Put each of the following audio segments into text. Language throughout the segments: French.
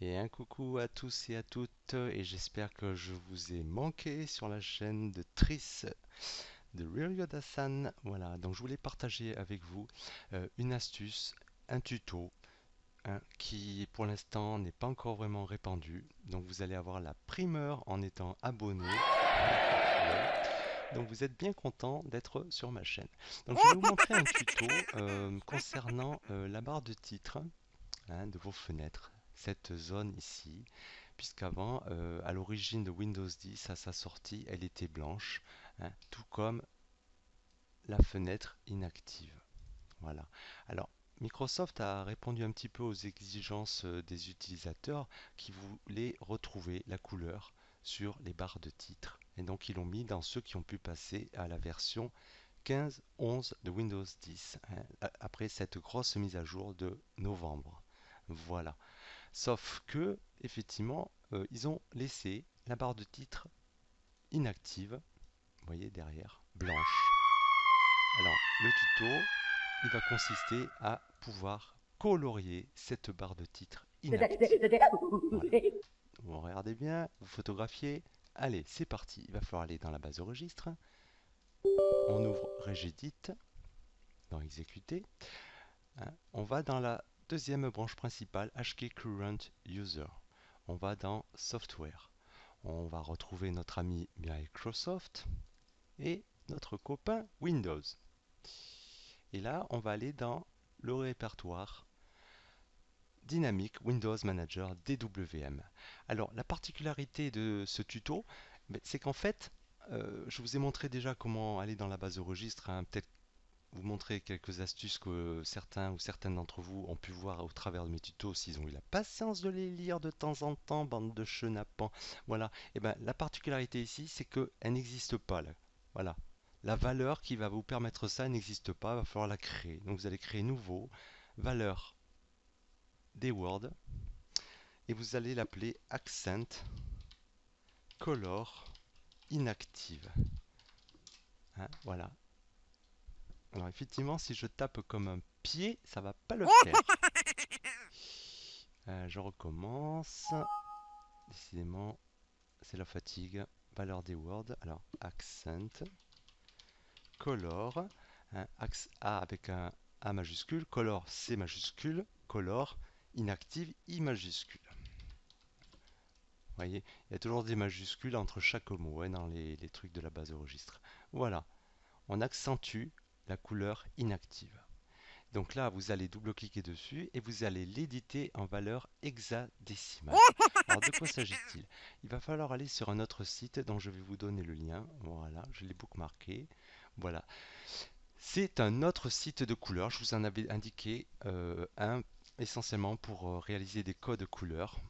Et un coucou à tous et à toutes, et j'espère que je vous ai manqué sur la chaîne de Triss de Real Yoda-san. Voilà, donc je voulais partager avec vous une astuce, un tuto, hein, qui pour l'instant n'est pas encore vraiment répandu. Donc vous allez avoir la primeur en étant abonné. Donc vous êtes bien content d'être sur ma chaîne. Donc je vais vous montrer un tuto concernant la barre de titre, hein, de vos fenêtres, cette zone ici, puisqu'avant, à l'origine de Windows 10, à sa sortie, elle était blanche, hein, tout comme la fenêtre inactive. Voilà. Alors, Microsoft a répondu un petit peu aux exigences des utilisateurs qui voulaient retrouver la couleur sur les barres de titre. Et donc, ils l'ont mis dans ceux qui ont pu passer à la version 15.11 de Windows 10, hein, après cette grosse mise à jour de novembre. Voilà. Sauf que, effectivement, ils ont laissé la barre de titre inactive, vous voyez derrière, blanche. Alors, le tuto, il va consister à pouvoir colorier cette barre de titre inactive. Voilà. Vous regardez bien, vous photographiez. Allez, c'est parti. Il va falloir aller dans la base de registre. On ouvre Regedit, dans Exécuter. Hein. On va dans la deuxième branche principale, HK Current User. On va dans Software. On va retrouver notre ami Microsoft et notre copain Windows. Et là, on va aller dans le répertoire Dynamic Windows Manager DWM. Alors, la particularité de ce tuto, c'est qu'en fait, je vous ai montré déjà comment aller dans la base de registre, hein, peut-être vous montrer quelques astuces que certains ou certaines d'entre vous ont pu voir au travers de mes tutos s'ils ont eu la patience de les lire de temps en temps, bande de chenapans. Voilà. Et ben la particularité ici, c'est qu'elle n'existe pas là. Voilà. La valeur qui va vous permettre ça n'existe pas, il va falloir la créer. Donc vous allez créer nouveau, valeur des Word, et vous allez l'appeler Accent Color Inactive. Hein, voilà. Alors effectivement, si je tape comme un pied, ça va pas le faire. Je recommence. Décidément, c'est la fatigue. Valeur des words. Alors, accent, color. Hein, A avec un A majuscule. Color, C majuscule. Color, inactive, I majuscule. Vous voyez, il y a toujours des majuscules entre chaque mot, hein, dans les trucs de la base de registre. Voilà, on accentue la couleur inactive. Donc là, vous allez double-cliquer dessus et vous allez l'éditer en valeur hexadécimale. Alors de quoi s'agit-il? Il va falloir aller sur un autre site dont je vais vous donner le lien. Voilà, je l'ai bookmarké. Voilà. C'est un autre site de couleurs. Je vous en avais indiqué un essentiellement pour réaliser des codes couleurs.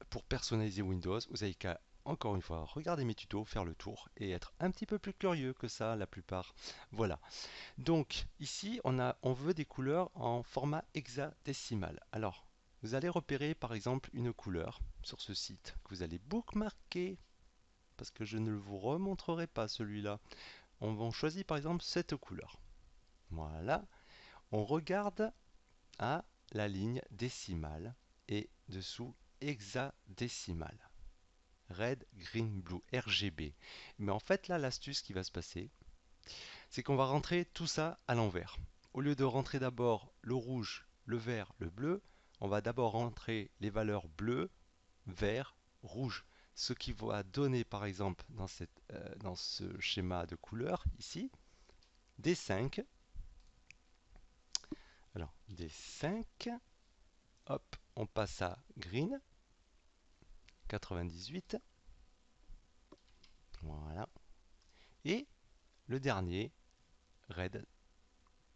Pour personnaliser Windows, vous avez qu'à, encore une fois, regarder mes tutos, faire le tour et être un petit peu plus curieux que ça la plupart. Voilà. Donc ici, on veut des couleurs en format hexadécimal. Alors, vous allez repérer par exemple une couleur sur ce site que vous allez bookmarker parce que je ne vous remontrerai pas celui-là. On choisit par exemple cette couleur. Voilà. On regarde à la ligne décimale et dessous hexadécimale. Red, green, blue, RGB. Mais en fait là, l'astuce qui va se passer, c'est qu'on va rentrer tout ça à l'envers. Au lieu de rentrer d'abord le rouge, le vert, le bleu, on va d'abord rentrer les valeurs bleu, vert, rouge. Ce qui va donner par exemple dans ce schéma de couleurs ici, des 5. Alors des 5, hop, on passe à green, 98. Voilà. Et le dernier, red,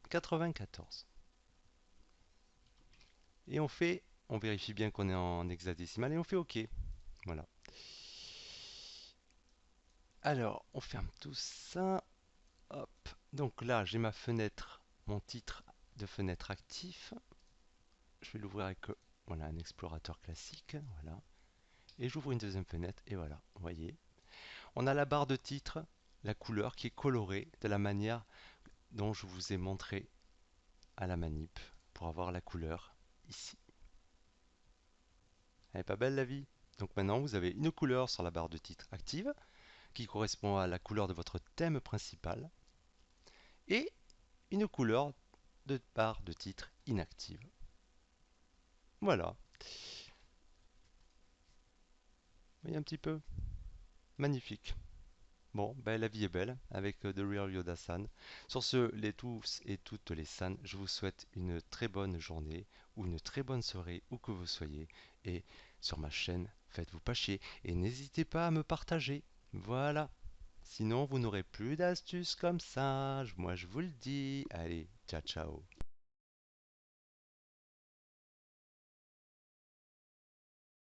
94. Et on vérifie bien qu'on est en hexadécimal et on fait OK. Voilà. Alors, on ferme tout ça. Hop. Donc là, j'ai ma fenêtre, mon titre de fenêtre actif. Je vais l'ouvrir avec voilà, un explorateur classique. Voilà. Et j'ouvre une deuxième fenêtre et voilà, vous voyez. On a la barre de titre, la couleur qui est colorée de la manière dont je vous ai montré à la manip pour avoir la couleur ici. Elle est pas belle la vie? Donc maintenant, vous avez une couleur sur la barre de titre active qui correspond à la couleur de votre thème principal et une couleur de barre de titre inactive. Voilà. Vous voyez un petit peu? Magnifique. Bon, ben, la vie est belle avec The Real Yoda-san. Sur ce, les tous et toutes les san, je vous souhaite une très bonne journée ou une très bonne soirée où que vous soyez. Et sur ma chaîne, faites-vous pas chier et n'hésitez pas à me partager. Voilà. Sinon, vous n'aurez plus d'astuces comme ça. Moi, je vous le dis. Allez, ciao, ciao.